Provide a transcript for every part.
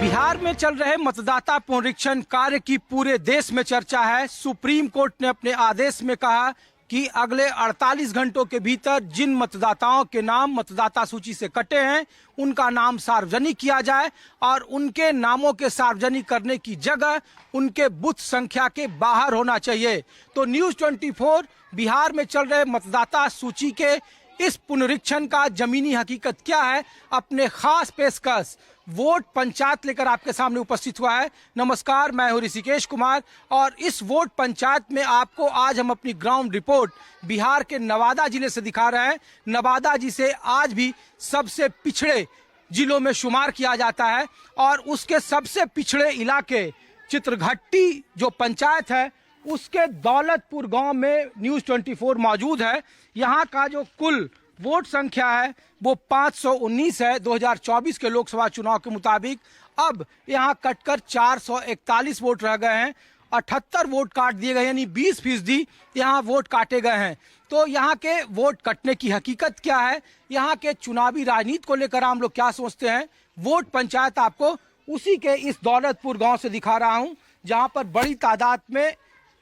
बिहार में चल रहे मतदाता पुनरीक्षण कार्य की पूरे देश में चर्चा है। सुप्रीम कोर्ट ने अपने आदेश में कहा कि अगले 48 घंटों के भीतर जिन मतदाताओं के नाम मतदाता सूची से कटे हैं उनका नाम सार्वजनिक किया जाए और उनके नामों के सार्वजनिक करने की जगह उनके बूथ संख्या के बाहर होना चाहिए। तो न्यूज़ 24 बिहार में चल रहे मतदाता सूची के इस पुनरीक्षण का जमीनी हकीकत क्या है, अपने खास पेशकश वोट पंचायत लेकर आपके सामने उपस्थित हुआ है। नमस्कार, मैं हूं ऋषिकेश कुमार और इस वोट पंचायत में आपको आज हम अपनी ग्राउंड रिपोर्ट बिहार के नवादा जिले से दिखा रहे हैं। नवादा जिसे आज भी सबसे पिछड़े जिलों में शुमार किया जाता है और उसके सबसे पिछड़े इलाके चित्रघट्टी जो पंचायत है उसके दौलतपुर गांव में न्यूज़ 24 मौजूद है। यहां का जो कुल वोट संख्या है वो 519 है 2024 के लोकसभा चुनाव के मुताबिक। अब यहां कटकर 441 वोट रह गए हैं, 78 वोट काट दिए गए, यानी 20% यहां वोट काटे गए हैं। तो यहां के वोट कटने की हकीकत क्या है, यहां के चुनावी राजनीति को लेकर हम लोग क्या सोचते हैं, वोट पंचायत आपको उसी के इस दौलतपुर गाँव से दिखा रहा हूँ जहाँ पर बड़ी तादाद में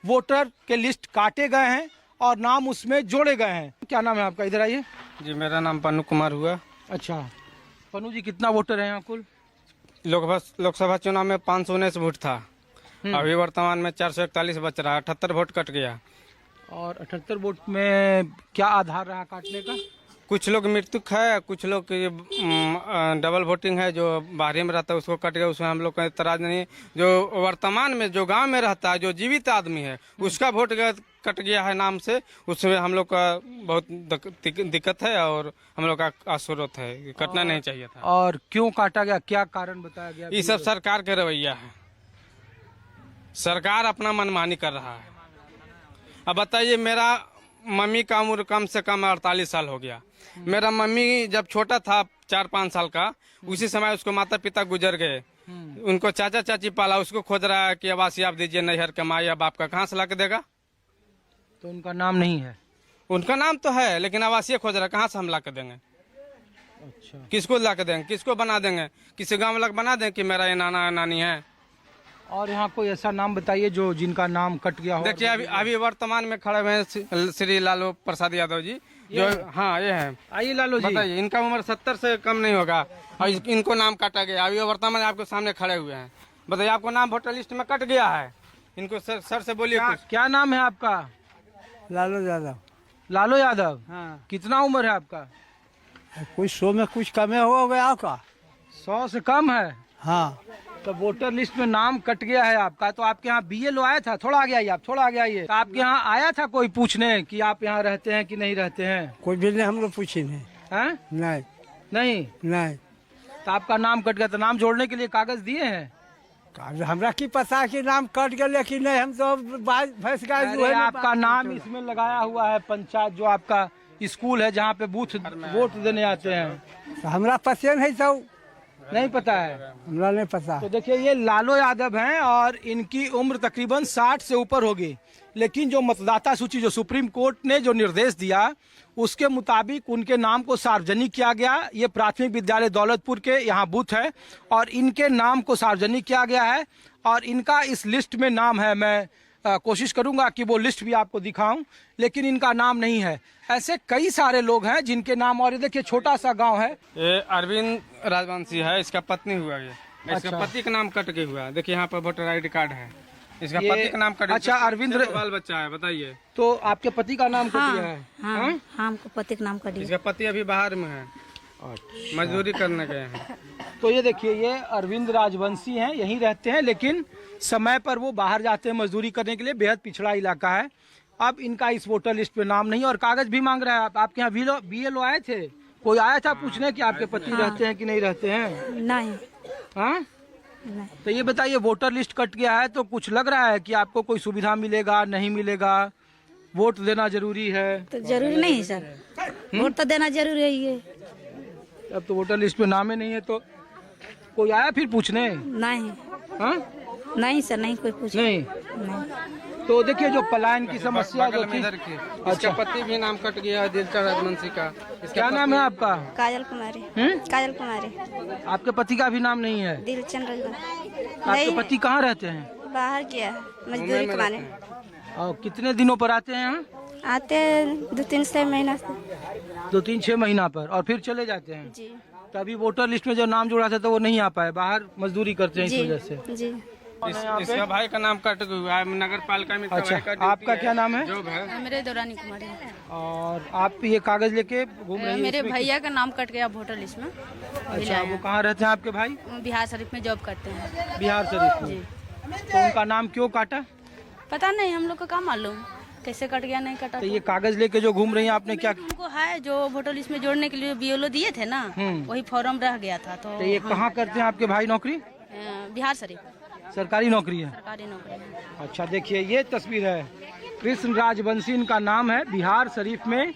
वोटर के लिस्ट काटे गए हैं और नाम उसमें जोड़े गए हैं। क्या नाम है आपका, इधर आइए जी। मेरा नाम पन्नू कुमार हुआ। अच्छा पन्नू जी, कितना वोटर है यहाँ कुल? लोकसभा चुनाव में 519 वोट था, अभी वर्तमान में 441 बच रहा है, 78 वोट कट गया। और 78 वोट में क्या आधार रहा काटने का? कुछ लोग मृतक है, कुछ लोग डबल वोटिंग है, जो बाहरी में रहता है उसको कट गया, उसमें हम लोग का इतराज नहीं है। जो वर्तमान में जो गांव में रहता है, जो जीवित आदमी है उसका वोट कट गया है नाम से, उसमें हम लोग का बहुत दिक्कत है और हम लोग का असुरत है, कटना नहीं चाहिए था। और क्यों काटा गया, क्या कारण बताया गया? ये सब सरकार का रवैया है, सरकार अपना मनमानी कर रहा है। अब बताइए, मेरा मम्मी का उम्र कम से कम 48 साल हो गया। मेरा मम्मी जब छोटा था 4-5 साल का, उसी समय उसको माता पिता गुजर गए, उनको चाचा चाची पाला, उसको खोज रहा है कि आवासीय आप दीजिए, नैहर के माँ या बाप का कहाँ से ला के देगा? तो उनका नाम नहीं है? उनका नाम तो है लेकिन आवासीय खोज रहा है, कहाँ से हम ला के देंगे? अच्छा, किसको ला के देंगे, किसको बना देंगे? किसी गाँव वाला बना दें कि मेरा ये नाना नानी है। और यहाँ कोई ऐसा नाम बताइए जो जिनका नाम कट गया हो। देखिए, अभी वर्तमान में खड़े हुए हैं श्री लालू प्रसाद यादव जी, जो हाँ ये है। आइए लालू जी, बताइए, इनका उम्र 70 से कम नहीं होगा और इनको नाम काटा गया। अभी वर्तमान में आपके सामने खड़े हुए हैं, बताइए आपको नाम वोटर लिस्ट में कट गया है। इनको सर से बोलिए क्या नाम है आपका? लालू यादव। लालू यादव। हाँ। कितना उम्र है आपका? कुछ 100 में कुछ कमे हो गया का? 100 से कम है। हाँ। तो वोटर लिस्ट में नाम कट गया है आपका, तो आपके यहाँ BLO आया था? थोड़ा आगे आइए आप, थोड़ा आगे आइए। तो आपके यहाँ आया था कोई पूछने कि आप यहाँ रहते हैं कि नहीं रहते हैं? कोई भी नहीं, हम लोग पूछे नहीं। हैं? नहीं नहीं। नहीं। तो आपका नाम कट गया, तो नाम जोड़ने के लिए कागज दिए हैं? हमरा की पता कि नाम कट गया, लेकिन नहीं, हम तो भैंस गाय। अरे आपका नाम इसमें लगाया हुआ है, पंचायत जो आपका स्कूल है जहाँ पे बूथ वोट देने आते हैं। हमरा पसंद है तो नहीं पता है? हमरा नहीं पता। तो देखिए, ये लालू यादव हैं और इनकी उम्र तकरीबन 60 से ऊपर होगी, लेकिन जो मतदाता सूची जो सुप्रीम कोर्ट ने जो निर्देश दिया उसके मुताबिक उनके नाम को सार्वजनिक किया गया। ये प्राथमिक विद्यालय दौलतपुर के यहाँ बूथ है और इनके नाम को सार्वजनिक किया गया है और इनका इस लिस्ट में नाम है। मैं कोशिश करूंगा कि वो लिस्ट भी आपको दिखाऊं, लेकिन इनका नाम नहीं है। ऐसे कई सारे लोग हैं जिनके नाम, और ये देखिए छोटा सा गांव है। ये अरविंद राजवंशी है, इसका पत्नी हुआ ये। इसका अच्छा। पति का नाम कट के हुआ, देखिए यहाँ पर वोटर ID कार्ड है, इसका पति का नाम कट। अच्छा, अरविंद बाल बच्चा है, बताइए। तो आपके पति का नाम कट गया है? हाँ, हमको पति का नाम कट गया। इसका पति अभी बाहर में है, मजदूरी करने गए हैं। तो ये देखिए, ये अरविंद राजवंशी हैं, यहीं रहते हैं, लेकिन समय पर वो बाहर जाते हैं मजदूरी करने के लिए। बेहद पिछड़ा इलाका है। अब इनका इस वोटर लिस्ट पे नाम नहीं और कागज भी मांग रहा है। आपके यहाँ BLO आए थे? कोई आया था पूछने कि आपके पति रहते हैं कि नहीं रहते हैं? नहीं। हाँ? नहीं। तो ये बताइए, वोटर लिस्ट कट गया है तो कुछ लग रहा है कि आपको कोई सुविधा मिलेगा, नहीं मिलेगा? वोट देना जरूरी है? तो जरूरी नहीं है सर, वोट तो देना जरूरी है ये। अब तो वोटर लिस्ट पे नाम ही नहीं है, तो कोई आया फिर पूछने? नहीं। हाँ? नहीं सर, नहीं कोई पूछ नहीं। तो देखिए जो पलायन की समस्या जो बगल में थी। इधर की इसका पति भी नाम कट गया है दिलचर रघुवंशी का। क्या नाम है आपका? काजल कुमारी। काजल कुमारी। आपके पति का भी नाम नहीं है? दिलचंद रघुवंशी। आपके पति कहाँ रहते हैं? बाहर गया है मजदूरी कमाने। और कितने दिनों पर आते हैं यहाँ? आते हैं 2-3 महीना से। 2-3-6 महीना पर और फिर चले जाते हैं। जी तो अभी वोटर लिस्ट में जो नाम जोड़ा था तो वो नहीं आ पाए, बाहर मजदूरी करते हैं इस वजह से। जी। इसका भाई का नाम कट गया है, नगर पालिका में। अच्छा, आपका क्या नाम है? जॉब है। मेरे दौरानी कुमारी। और आप ये कागज लेके घूम रही हैं? मेरे इसमें भैया का नाम कट गया वोटर लिस्ट में। अच्छा, वो कहाँ रहते हैं आपके भाई? बिहार शरीफ में जॉब करते हैं। बिहार शरीफ में। तो उनका नाम क्यों काटा? पता नहीं, हम लोग को क्या मालूम कैसे कट गया नहीं कटा। तो ये कागज लेके जो घूम रही हैं आपने क्या? उनको है जो वोटर लिस्ट में जोड़ने के लिए बीएलओ दिए थे ना, वही फॉर्म रह गया था। तो ये कहाँ करते हैं आपके भाई नौकरी? बिहार शरीफ सरकारी नौकरी है। सरकारी नौकरी है। अच्छा, देखिए ये तस्वीर है, कृष्ण राजवंशी इनका नाम है, बिहार शरीफ में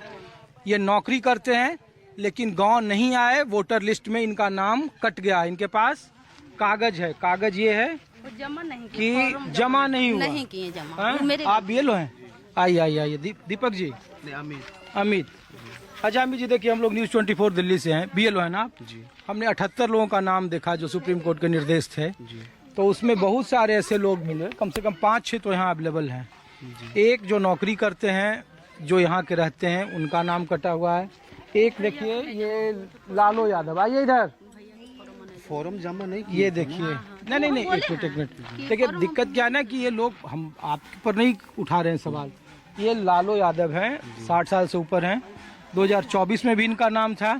ये नौकरी करते हैं, लेकिन गांव नहीं आए, वोटर लिस्ट में इनका नाम कट गया। इनके पास कागज है, कागज ये है जमा नहीं कि जमा नहीं हुआ। नहीं किए जमा। हाँ? मेरे आप बीएलओ हैं? आइए दीपक जी। अमित। अच्छा अमित जी, देखिए हम लोग न्यूज़ 24 दिल्ली से हैं, बीएलओ है ना आप? जी। हमने 78 लोगों का नाम देखा जो सुप्रीम कोर्ट के निर्देश थे। जी। तो उसमें बहुत सारे ऐसे लोग मिले, कम से कम 5-6 तो यहाँ अवेलेबल हैं। एक जो नौकरी करते हैं, जो यहाँ के रहते हैं, उनका नाम कटा हुआ है। एक देखिए ये लालो यादव, आइए इधर। फॉर्म जमा नहीं ये देखिए, नहीं एक मिनट। देखिए दिक्कत क्या है ना कि ये लोग, हम आपके पर नहीं उठा रहे हैं सवाल, ये लालो यादव हैं, 60 साल से ऊपर हैं। 2024 में भी इनका नाम था,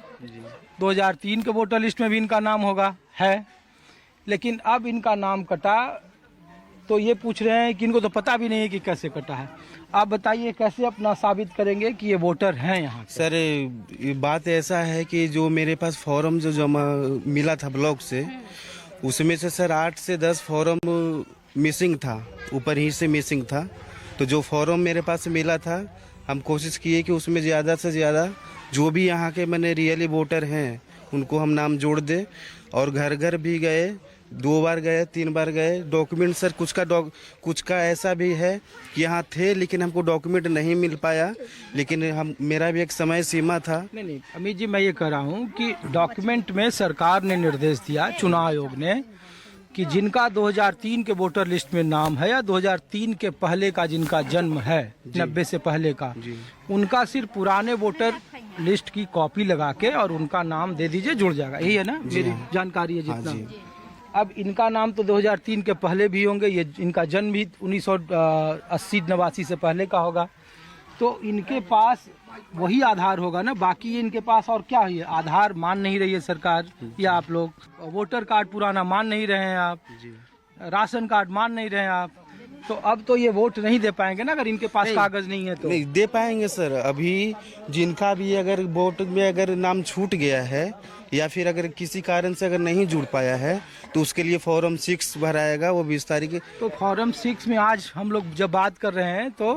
2003 के वोटर लिस्ट में भी इनका नाम होगा है, लेकिन अब इनका नाम कटा। तो ये पूछ रहे हैं कि इनको तो पता भी नहीं है कि कैसे कटा है। आप बताइए कैसे अपना साबित करेंगे कि ये वोटर हैं यहाँ? सर ये बात ऐसा है कि जो मेरे पास फॉर्म जो जमा मिला था ब्लॉक से, उसमें से सर 8 से 10 फॉर्म मिसिंग था, ऊपर ही से मिसिंग था। तो जो फॉर्म मेरे पास मिला था, हम कोशिश किए कि उसमें ज़्यादा से ज़्यादा जो भी यहाँ के मैंने रियली वोटर हैं उनको हम नाम जोड़ दे। और घर घर भी गए, 2 बार गए, 3 बार गए। डॉक्यूमेंट सर कुछ का ऐसा भी है कि यहाँ थे लेकिन हमको डॉक्यूमेंट नहीं मिल पाया, लेकिन मेरा भी एक समय सीमा था। नहीं अमित जी, मैं ये कह रहा हूँ कि डॉक्यूमेंट में सरकार ने निर्देश दिया, चुनाव आयोग ने, कि जिनका 2003 के वोटर लिस्ट में नाम है या 2003 के पहले का जिनका जन्म है, 90 से पहले का, उनका सिर्फ पुराने वोटर लिस्ट की कॉपी लगा के और उनका नाम दे दीजिए, जुड़ जाएगा। यही है ना? मेरी जानकारी है जितना। अब इनका नाम तो 2003 के पहले भी होंगे, ये इनका जन्म भी 1980-89 से पहले का होगा, तो इनके पास वही आधार होगा ना। बाकी ये इनके पास और क्या है? आधार मान नहीं रही है सरकार या आप लोग, वोटर कार्ड पुराना मान नहीं रहे हैं आप, राशन कार्ड मान नहीं रहे हैं आप, तो अब तो ये वोट नहीं दे पाएंगे ना अगर इनके पास कागज नहीं है तो। नहीं दे पाएंगे सर। अभी जिनका भी अगर वोट में अगर नाम छूट गया है या फिर अगर किसी कारण से अगर नहीं जुड़ पाया है तो उसके लिए फॉर्म 6 भराएगा, वो 20 तारीख। तो फॉर्म 6 में आज हम लोग जब बात कर रहे हैं तो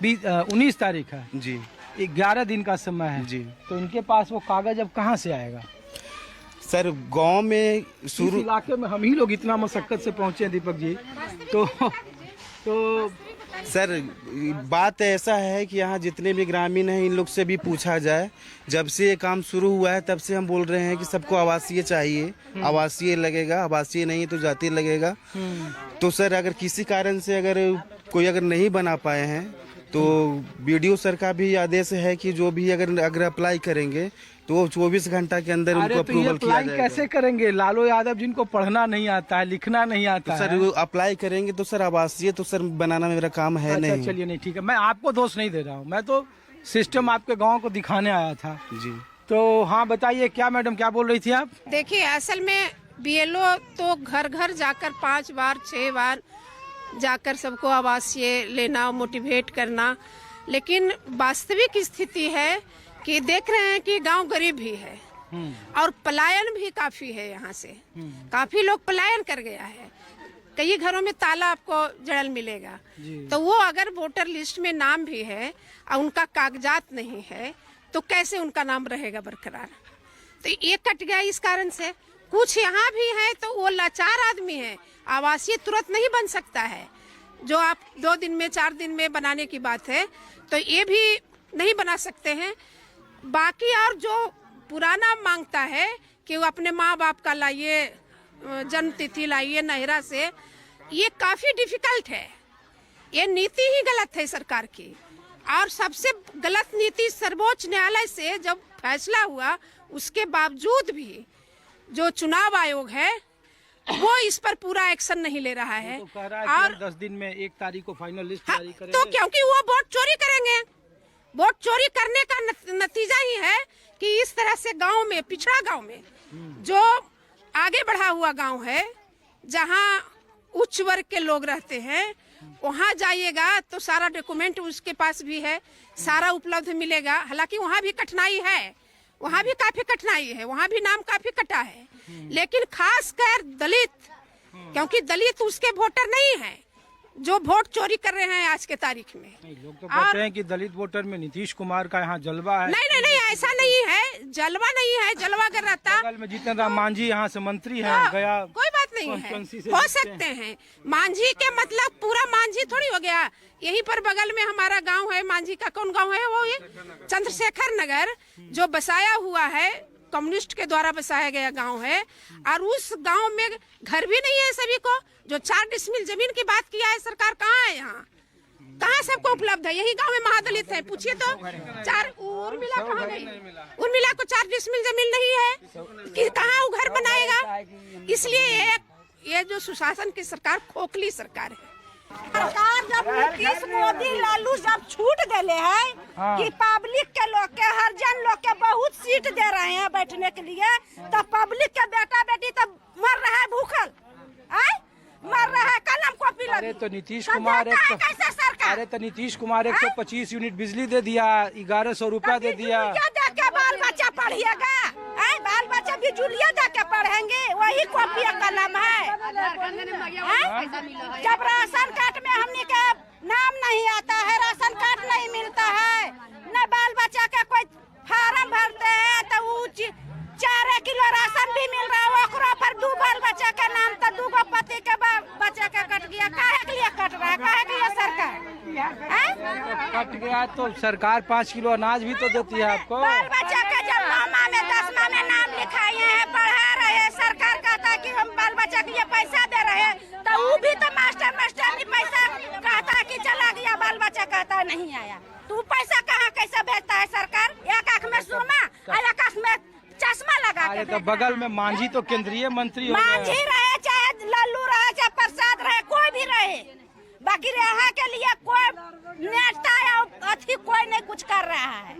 19 तारीख है जी, 11 दिन का समय है जी। तो इनके पास वो कागज अब कहाँ से आएगा? सर गांव में शुरू इलाके में हम ही लोग इतना मशक्कत से पहुंचे हैं दीपक जी, तो सर बात ऐसा है कि यहाँ जितने भी ग्रामीण हैं इन लोग से भी पूछा जाए, जब से ये काम शुरू हुआ है तब से हम बोल रहे हैं कि सबको आवासीय चाहिए, आवासीय लगेगा, आवासीय नहीं तो जाति लगेगा। तो सर अगर किसी कारण से अगर कोई अगर नहीं बना पाए हैं तो बीडीओ सर का भी आदेश है कि जो भी अगर अप्लाई करेंगे तो 24 घंटा के अंदर उनको अप्रूवल किया जाएगा। कैसे करेंगे? लालू यादव जिनको पढ़ना नहीं आता है, लिखना नहीं आता तो सर वो अप्लाई करेंगे तो सर आवासीय तो सर बनाना मेरा काम है। नहीं चलिए, नहीं ठीक है, मैं आपको दोष नहीं दे रहा हूँ, मैं तो सिस्टम आपके गाँव को दिखाने आया था जी। तो हाँ बताइए, क्या मैडम क्या बोल रही थी आप? देखिए असल में बीएलओ तो घर घर जाकर 5 बार 6 बार जाकर सबको आवासीय लेना, मोटिवेट करना, लेकिन वास्तविक स्थिति है कि देख रहे हैं कि गांव गरीब भी है और पलायन भी काफी है। यहाँ से काफी लोग पलायन कर गया है, कई घरों में ताला आपको जड़ल मिलेगा। तो वो अगर वोटर लिस्ट में नाम भी है और उनका कागजात नहीं है तो कैसे उनका नाम रहेगा बरकरार? तो ये कट गया इस कारण से। कुछ यहाँ भी है तो वो लाचार आदमी है, आवासीय तुरंत नहीं बन सकता है, जो आप 2 दिन में 4 दिन में बनाने की बात है, तो ये भी नहीं बना सकते हैं। बाकी और जो पुराना मांगता है कि वो अपने माँ बाप का लाइए, जन्म तिथि लाइए नहरा से, ये काफी डिफिकल्ट है। ये नीति ही गलत है सरकार की। और सबसे गलत नीति सर्वोच्च न्यायालय से जब फैसला हुआ, उसके बावजूद भी जो चुनाव आयोग है वो इस पर पूरा एक्शन नहीं ले रहा है। तो कह रहा है और कि 10 दिन में 1 तारीख को फाइनल लिस्ट हाँ, जारी करेंगे। तो क्योंकि वो वोट चोरी करेंगे। वोट चोरी करने का नतीजा ही है कि इस तरह से गांव में, पिछड़ा गांव में, जो आगे बढ़ा हुआ गांव है, जहां उच्च वर्ग के लोग रहते हैं, वहां जाइएगा तो सारा डॉक्यूमेंट उसके पास भी है, सारा उपलब्ध मिलेगा। हालांकि वहां भी कठिनाई है, वहां भी काफी कठिनाई है, वहां भी नाम काफी कटा है। लेकिन खासकर दलित, क्योंकि दलित उसके वोटर नहीं है जो वोट चोरी कर रहे हैं आज के तारीख में। लोग तो कहते हैं कि दलित वोटर में नीतीश कुमार का यहाँ जलवा है। नहीं नहीं नहीं, ऐसा नहीं है, जलवा नहीं है। जलवा अगर रहता, बगल में जीतन राम मांझी यहाँ से मंत्री हैं, हाँ, गया कोई बात नहीं है, constituency से हो जीतते सकते हैं। मांझी के मतलब पूरा मांझी थोड़ी हो गया। यहीं पर बगल में हमारा गांव है, मांझी का कौन गांव है वो, ये चंद्रशेखर नगर, जो बसाया हुआ है, कम्युनिस्ट के द्वारा बसाया गया गांव है। और उस गांव में घर भी नहीं है सभी को। जो 4 डिसमिल जमीन की बात किया है सरकार, कहाँ है? यहाँ कहाँ सबको उपलब्ध है? यही गांव में महादलित है, पूछिए तो। 4 उर्मिला कहाँ गई? उर्मिला को 4 डिसमिल जमीन नहीं है कि कहाँ वो घर बनाएगा? इसलिए ये जो सुशासन की सरकार खोखली सरकार है। सरकार जब नीतीश मोदी लालू जब छूट दिले है कि पब्लिक के लोग के, हरिजन लोग के बहुत सीट दे रहे हैं बैठने के लिए, तो पब्लिक के बेटा बेटी तो मर रहा है भूखल, मर रहा है कलम कॉपी लगी। अरे तो नीतीश कुमार कैसे सरकार? अरे तो नीतीश कुमार 125 यूनिट बिजली दे दिया, 1100 रुपया दे दिया। दे के बाल बच्चा पढ़िएगा, बाल बच्चा बिजुलिया दे के पढ़ेंगे, वही कॉपी कलम है। जब राशन कार्ड में हमने के नाम नहीं आता है, राशन कार्ड नहीं मिलता है, न बाल बच्चा का कोई फार्म भरते हैं, तो वो 4 किलो राशन भी मिल रहा है, ओकरा पर 2 बाल बच्चा का नाम, तो 2 गो पति के बच्चा का कट गया। काहे के लिए कट रहा है? काहे के लिए सरकार कट गया तो सरकार 5 किलो अनाज भी तो देती है आपको। बाल बच्चा का जब 9वां में 10वां में नाम लिखाए हैं, पढ़ा रहे हैं, सरकार कहता है कि हम बाल बच्चा के लिए पैसा दे रहे हैं, तो वो भी तो मास्टर भी पैसा कहता है कि चला गया, बाल बच्चा कहता है नहीं आया। तू पैसा कहाँ कैसे भेजता है सरकार? एक आँख में सुरमा और एक आँख में चश्मा लगा अरे के। तो बगल में मांझी तो केंद्रीय मंत्री हो गए। मांझी रहे, चाहे लल्लू रहे, चाहे प्रसाद रहे, कोई भी रहे, बाकी यहाँ के लिए कोई नेता या अथी कोई नहीं कुछ कर रहा है।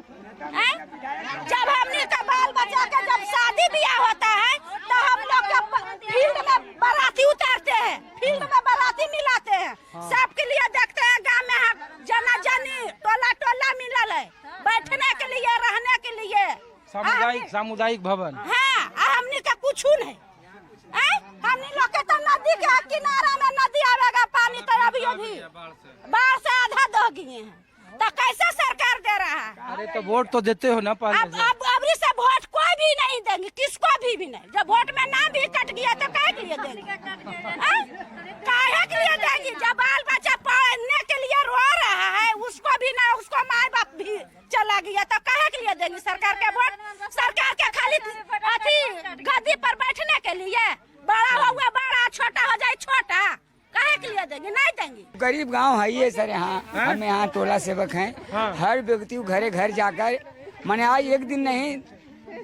जब हमने का बाल बच्चा का जब शादी ब्याह होता है, तो हम लोग फील्ड में बाराती उतारते हैं, फील्ड में बाराती मिलाते हैं, सबके लिए देखते हैं। गाँव में जना जनी टोला टोला मिलल है, बैठने के लिए, रहने के लिए, सामुदायिक भवन। हाँ, हमने का कुछ नहीं। हमने लोग के तो नदी के किनारा में नदी आवेगा पानी, तो अभी बाढ़ से आधा दह गए हैं, तो कैसे सरकार दे रहा है? अरे तो वोट तो देते हो ना पहले से। अब अबरी से वोट कोई भी नहीं देंगे, किसको भी नहीं। जब वोट में नाम भी कट गया तो काहे के लिए देंगे? काहे के लिए देंगे? जब बाल बच्चा पढ़ने के लिए रो रहा है, उसको भी ना, उसको माँ बाप भी चला गया, तो काहे के लिए देंगे सरकार के वोट? सरकार के खाली अथी गद्दी पर बैठने के लिए, बड़ा हुआ बड़ा, छोटा हो जाए छोटा, काहे के लिए देंगे? नहीं देंगे। गरीब गांव है ये सर। यहाँ हम यहाँ टोला सेवक हैं। हर व्यक्ति को घरे घर जाकर, मैंने आज 1 दिन नहीं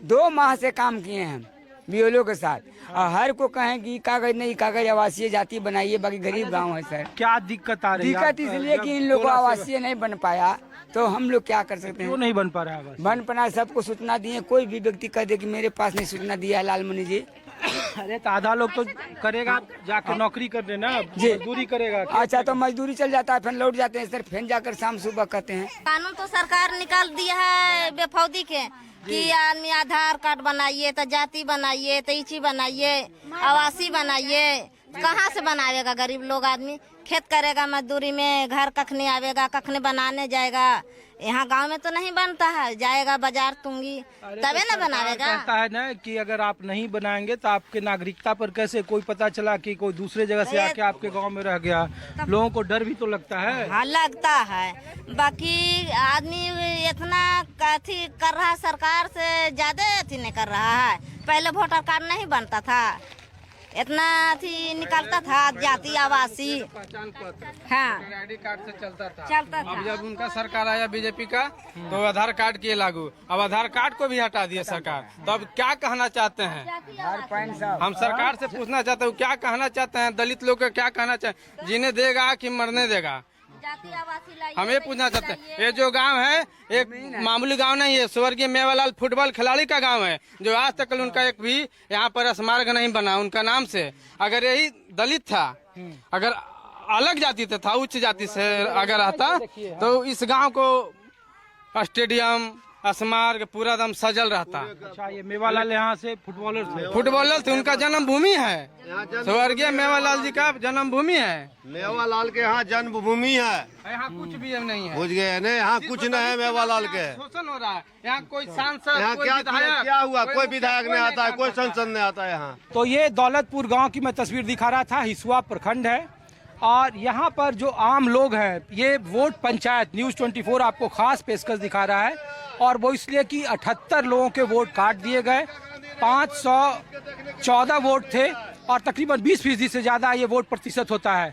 2 माह से काम किए हैं हम बीएलओ के साथ, और हर को कहें कि कागज नहीं, कागज आवासीय जाति बनाइए, बाकी गरीब गांव है सर। क्या दिक्कत आ रही है? दिक्कत इसलिए कि इन लोगों को आवासीय नहीं बन पाया, तो हम लोग क्या कर सकते क्यों हैं? नहीं बन पा रहा है? बस बन पना सबको सूचना दिए, कोई भी व्यक्ति कह दे कि मेरे पास नहीं सूचना दिया है लालमणि जी। अरे तो आधा लोग तो करेगा जाके नौकरी कर देना, मजदूरी करेगा। अच्छा, तो मजदूरी चल जाता है, फिर लौट जाते हैं सर, फिर जाकर शाम सुबह कहते हैं। कानून तो सरकार निकाल दिया है बेफौदी के कि आदमी आधार कार्ड बनाइए, तो जाति बनाइए, तो इची बनाइए, आवासी बनाइए, कहाँ से बनावेगा गरीब लोग आदमी? खेत करेगा मजदूरी में, घर कखने आवेगा, कखने बनाने जाएगा। यहाँ गांव में तो नहीं बनता है, जाएगा बाजार तुंगी तबे न बनावेगा। कहता है ना कि अगर आप नहीं बनाएंगे तो आपके नागरिकता पर कैसे कोई पता चला कि कोई दूसरे जगह से आके आपके गांव में रह गया, लोगों को डर भी तो लगता है। हाँ लगता है, बाकी आदमी इतना अथी कर रहा है, सरकार से ज्यादा अथी नहीं कर रहा है। पहले वोटर कार्ड नहीं बनता था, इतना अथी निकलता था जाति आवासी पहचान पत्र, हाँ आईडी कार्ड से चलता था। चलता था। अब जब उनका सरकार आया बीजेपी का तो आधार कार्ड किए लागू। अब आधार कार्ड को भी हटा दिया सरकार। तो अब क्या कहना चाहते हैं? हम सरकार से पूछना चाहते हैं, क्या कहना चाहते हैं? दलित लोग का क्या कहना चाहते, जीने देगा कि मरने देगा? हम ये पूछना चाहते हैं। ये जो गांव है एक मामूली गांव नहीं है, स्वर्गीय मेवालाल फुटबॉल खिलाड़ी का गांव है, जो आज तक उनका एक भी यहाँ पर स्मारक नहीं बना उनका नाम से। अगर यही दलित था, अगर अलग जाति से था, उच्च जाति से अगर आता तो इस गांव को स्टेडियम स्मारक पूरा दम सजल रहता। अच्छा, ये मेवालाल यहाँ से फुटबॉलर थे, उनका जन्मभूमि है, स्वर्गीय मेवालाल जी का जन्मभूमि है। मेवालाल के यहाँ जन्मभूमि है, यहाँ कुछ भी नहीं है। बुझ गए नहीं, यहाँ कुछ नहीं है मेवालाल के। शोषण हो रहा है यहाँ, कोई सांसद, यहाँ कोई क्या विधायक, क्या हुआ? कोई विधायक नहीं आता है, कोई संसद नहीं आता है यहाँ। तो ये दौलतपुर गांव की मैं तस्वीर दिखा रहा था, हिसुआ प्रखंड है और यहाँ पर जो आम लोग हैं, ये वोट पंचायत न्यूज़ 24 आपको खास पेशकश दिखा रहा है। और वो इसलिए कि 78 लोगों के वोट काट दिए गए, 514 वोट थे और तकरीबन 20% से ज़्यादा ये वोट प्रतिशत होता है।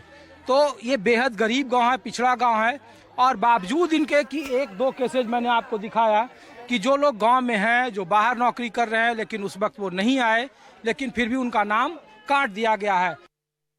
तो ये बेहद गरीब गांव है, पिछड़ा गांव है और बावजूद इनके कि एक दो केसेज मैंने आपको दिखाया कि जो लोग गांव में हैं, जो बाहर नौकरी कर रहे हैं लेकिन उस वक्त वो नहीं आए, लेकिन फिर भी उनका नाम काट दिया गया है।